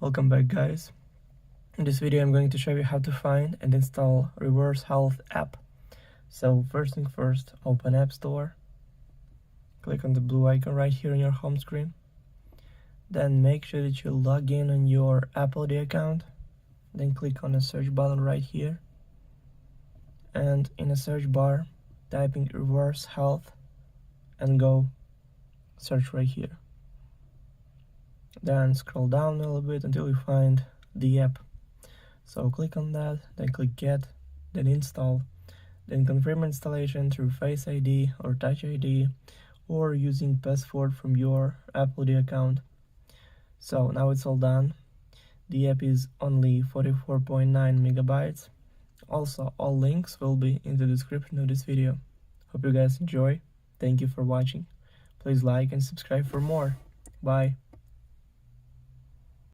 Welcome back, guys. In this video I'm going to show you how to find and install Reverse Health app. So first thing first, open App Store, click on the blue icon right here on your home screen, then make sure that you log in on your Apple ID account, then click on the search button right here, and in the search bar type in Reverse Health and go search right here. Then scroll down a little bit until you find the app. So click on that, then click Get, then Install, then confirm installation through Face ID or Touch ID or using password from your Apple ID account. So now it's all done. The app is only 44.9 megabytes. Also, all links will be in the description of this video. Hope you guys enjoy. Thank you for watching. Please like and subscribe for more. Bye.